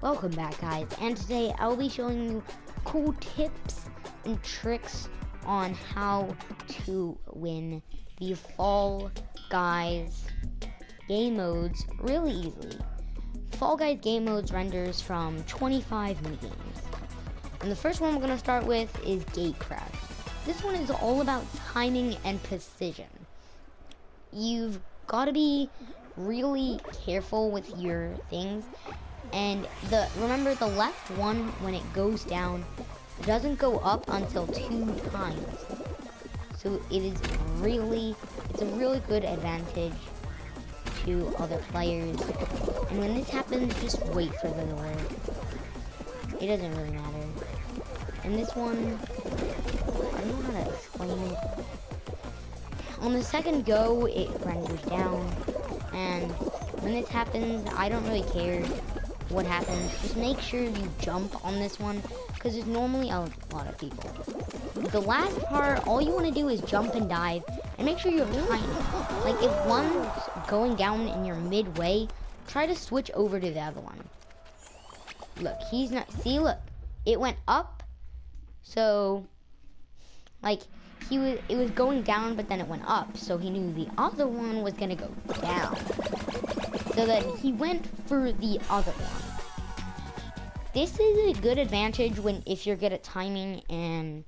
Welcome back, guys, and today I'll be showing you cool tips and tricks on how to win the Fall Guys game modes really easily. Fall Guys game modes renders from 25 minigames. And the first one we're going to start with is Gatecraft. This one is all about timing and precision. You've got to be really careful with your things. And remember the left one, when it goes down, doesn't go up until 2 times. So it's a really good advantage to other players. And when this happens, just wait for the door. It doesn't really matter. And this one, I don't know how to explain it. On the second go, it renders down. And when this happens, I don't really care what happens. Just make sure you jump on this one, because there's normally a lot of people. The last part, all you want to do is jump and dive, and make sure you're timing. Like, if one's going down and you're midway, try to switch over to the other one. Look, he's not, see, look, it went up, so, like, it was going down, but then it went up, so he knew the other one was gonna go down. So that he went for the other one. This is a good advantage if you're good at timing and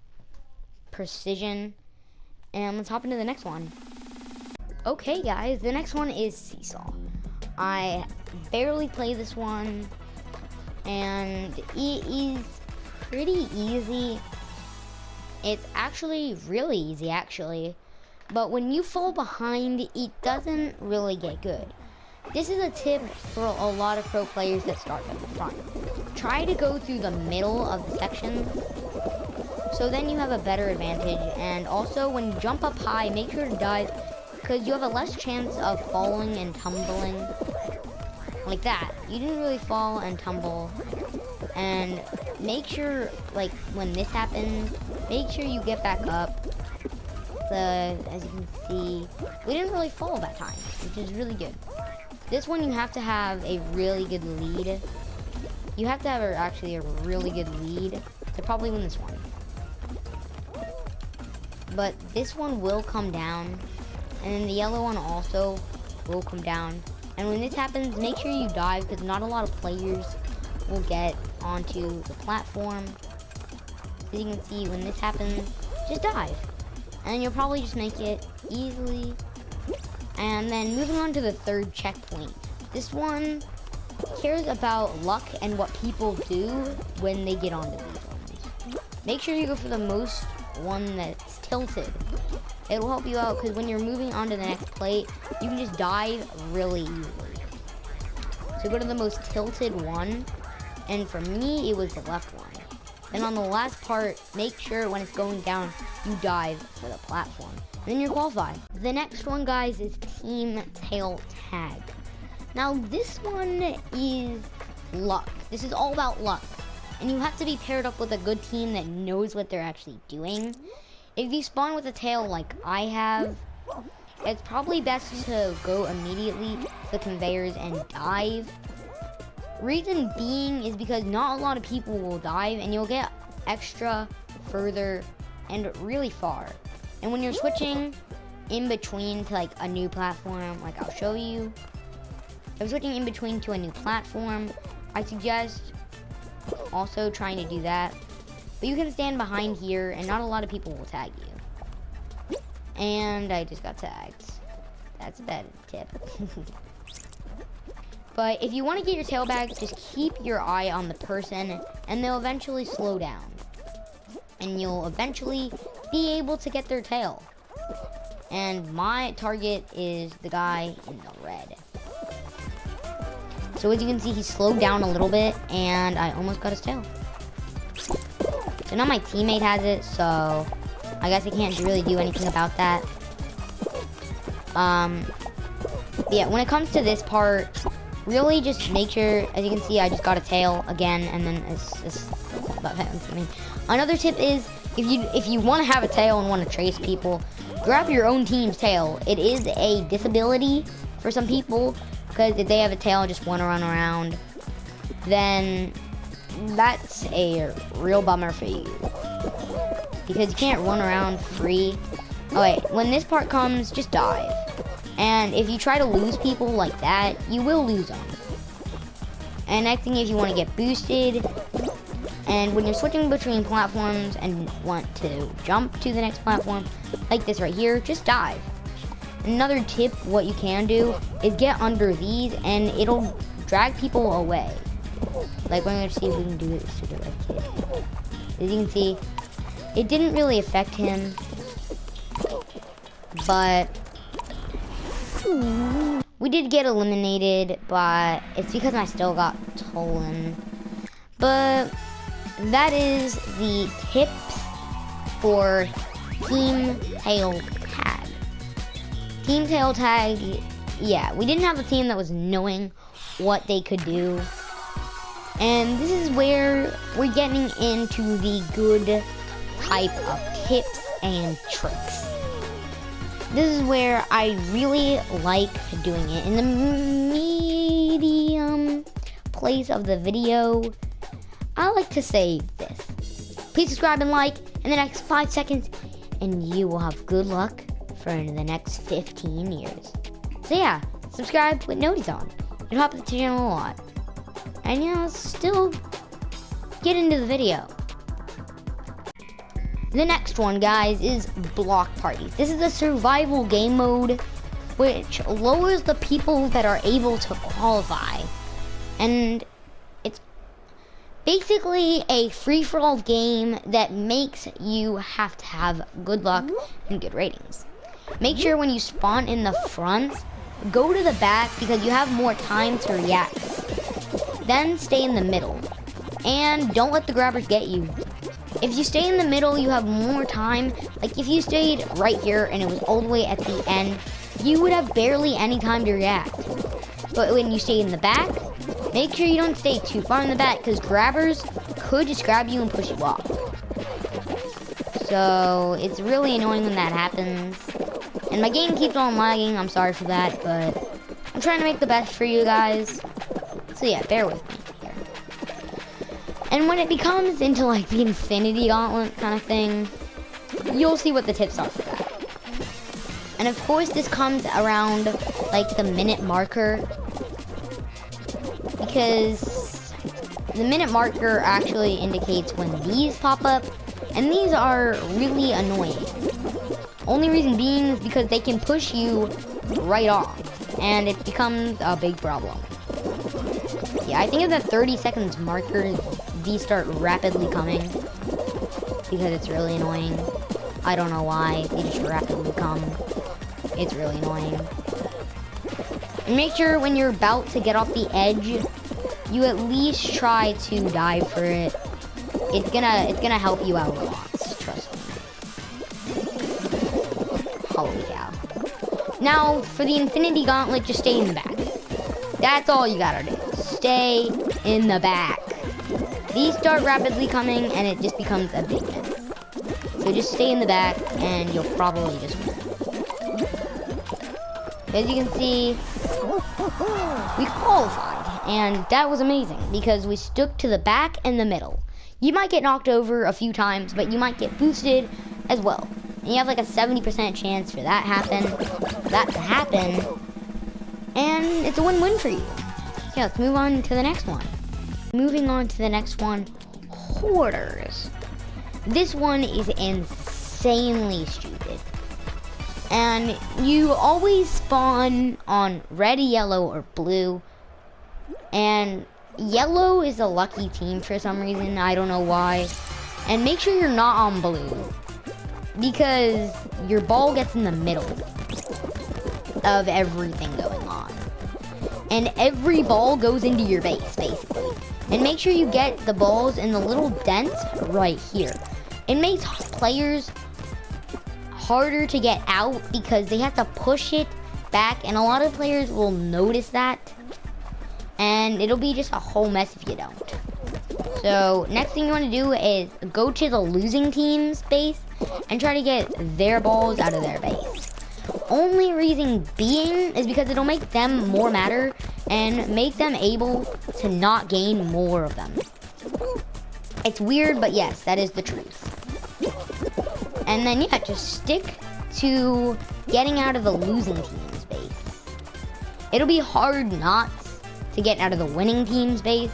precision. And let's hop into the next one. Okay, guys, the next one is Seesaw. I barely play this one, and it is pretty easy. It's actually really easy, actually. But when you fall behind, it doesn't really get good. This is a tip for a lot of pro players that start at the front. Try to go through the middle of the section, so then you have a better advantage. And also, when you jump up high, make sure to dive, because you have a less chance of falling and tumbling. Like that. You didn't really fall and tumble. And make sure, like, when this happens, make sure you get back up. As you can see, we didn't really fall that time, which is really good. This one, you have to have a really good lead. You have to have actually a really good lead to probably win this one. But this one will come down, and then the yellow one also will come down. And when this happens, make sure you dive, because not a lot of players will get onto the platform. As you can see, when this happens, just dive. And you'll probably just make it easily. And then moving on to the third checkpoint. This one cares about luck and what people do when they get onto these ones. Make sure you go for the most one that's tilted. It will help you out, because when you're moving on to the next plate, you can just dive really easily. So go to the most tilted one. And for me, it was the left one. And on the last part, make sure when it's going down, you dive for the platform. And then you're qualified. The next one, guys, is Team Tail Tag. Now, this one is luck. This is all about luck. And you have to be paired up with a good team that knows what they're actually doing. If you spawn with a tail like I have, it's probably best to go immediately to the conveyors and dive. Reason being is because not a lot of people will dive, and you'll get extra, further, and really far. And when you're switching in between to like a new platform, like I'll show you. If I'm switching in between to a new platform, I suggest also trying to do that. But you can stand behind here, and not a lot of people will tag you. And I just got tagged. That's a bad tip. But if you want to get your tail back, just keep your eye on the person, and they'll eventually slow down. And you'll eventually be able to get their tail. And my target is the guy in the red. So as you can see, he slowed down a little bit, and I almost got his tail. So now my teammate has it, so I guess I can't really do anything about that. Yeah, when it comes to this part, really just make sure, as you can see, I just got a tail again, and then it's about happens to me. Another tip is, if you want to have a tail and want to trace people, grab your own team's tail. It is a disability for some people, because if they have a tail, just want to run around. then that's a real bummer for you. Because you can't run around free. Oh wait, when this part comes, just dive. And if you try to lose people like that, you will lose them. And next thing, if you want to get boosted, and when you're switching between platforms and want to jump to the next platform, like this right here, just dive. Another tip, what you can do, is get under these and it'll drag people away. Like, we're going to see if we can do this to the right kid. As you can see, it didn't really affect him, but we did get eliminated, but it's because I still got stolen. But that is the tips for Team Tail Tag. Team Tail Tag, yeah, we didn't have a team that was knowing what they could do. And this is where we're getting into the good type of tips and tricks. This is where I really like doing it. In the medium place of the video, I like to say this. Please subscribe and like in the next 5 seconds, and you will have good luck for the next 15 years. So yeah, subscribe with noties on. It'll help the channel a lot. And you know, still get into the video. The next one, guys, is block parties. This is a survival game mode which lowers the people that are able to qualify. And it's basically a free-for-all game that makes you have to have good luck and good ratings. Make sure when you spawn in the front, go to the back because you have more time to react. Then stay in the middle. And don't let the grabbers get you. If you stay in the middle, you have more time. Like if you stayed right here and it was all the way at the end, you would have barely any time to react. But when you stay in the back, make sure you don't stay too far in the back because grabbers could just grab you and push you off. So it's really annoying when that happens. And my game keeps on lagging, I'm sorry for that, but I'm trying to make the best for you guys. So yeah, bear with me here. And when it becomes into like the infinity gauntlet kind of thing, you'll see what the tips are for that. And of course this comes around like the minute marker, because the minute marker actually indicates when these pop up, and these are really annoying. Only reason being is because they can push you right off, and it becomes a big problem. Yeah, I think at the 30 seconds marker, these start rapidly coming because it's really annoying. I don't know why, they just rapidly come. It's really annoying. And make sure when you're about to get off the edge, you at least try to dive for it. It's gonna help you out a lot, trust me. Holy cow. Now, for the infinity gauntlet, just stay in the back. That's all you gotta do. Stay in the back. These start rapidly coming, and it just becomes a big mess. So just stay in the back, and you'll probably just win. As you can see, we qualified, and that was amazing, because we stuck to the back and the middle. You might get knocked over a few times, but you might get boosted as well. And you have like a 70% chance for that to happen, and it's a win-win for you. Yeah, let's move on to the next one. Moving on to the next one, Hoarders. This one is insanely stupid. And you always spawn on red, yellow, or blue. And yellow is a lucky team for some reason, I don't know why. And make sure you're not on blue, because your ball gets in the middle of everything going on. And every ball goes into your base, basically. And make sure you get the balls in the little dent right here. It makes players harder to get out because they have to push it back, and a lot of players will notice that. And it'll be just a whole mess if you don't. So next thing you want to do is go to the losing team's base and try to get their balls out of their base. Only reason being is because it'll make them more madder and make them able to not gain more of them. It's weird, but yes, that is the truth. And then yeah, just stick to getting out of the losing team's base. It'll be hard not to get out of the winning team's base.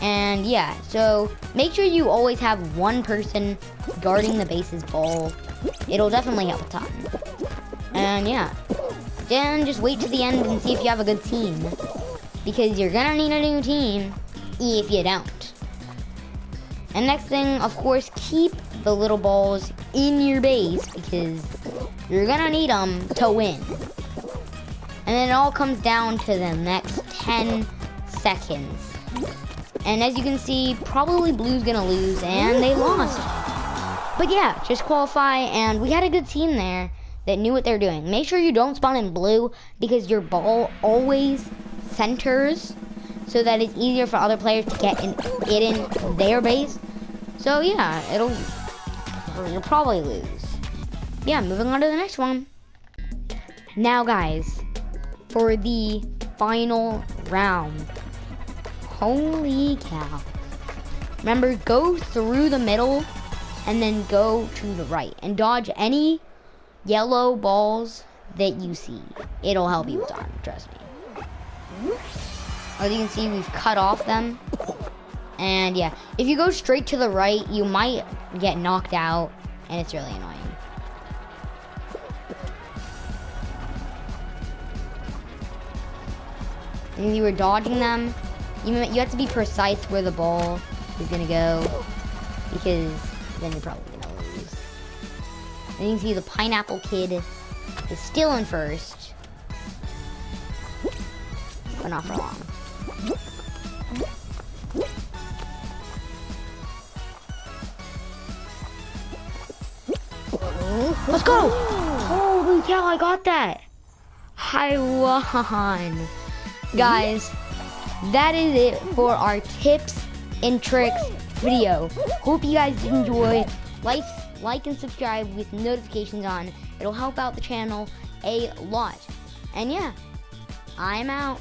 And yeah, so make sure you always have one person guarding the base's ball. It'll definitely help a ton. And yeah, then just wait to the end and see if you have a good team. Because you're gonna need a new team if you don't. And next thing, of course, keep the little balls in your base because you're gonna need them to win. And then it all comes down to the next 10 seconds. And as you can see, probably blue's gonna lose, and they lost. But yeah, just qualify, and we had a good team there that knew what they're doing. Make sure you don't spawn in blue because your ball always centers so that it's easier for other players to get it in their base. So yeah, you'll probably lose. Yeah, moving on to the next one. Now guys, for the final round. Holy cow. Remember, go through the middle and then go to the right and dodge any yellow balls that you see. It'll help you a ton, trust me. As you can see, we've cut off them. And yeah, if you go straight to the right, you might get knocked out, and it's really annoying. And you were dodging them. You have to be precise where the ball is gonna go, because then you're probably gonna lose. And you can see the pineapple kid is still in first, but not for long. Let's go! Holy cow, I got that! I won! Guys, that is it for our tips and tricks video. Hope you guys did enjoy. Like and subscribe with notifications on. It'll help out the channel a lot. And yeah, I'm out.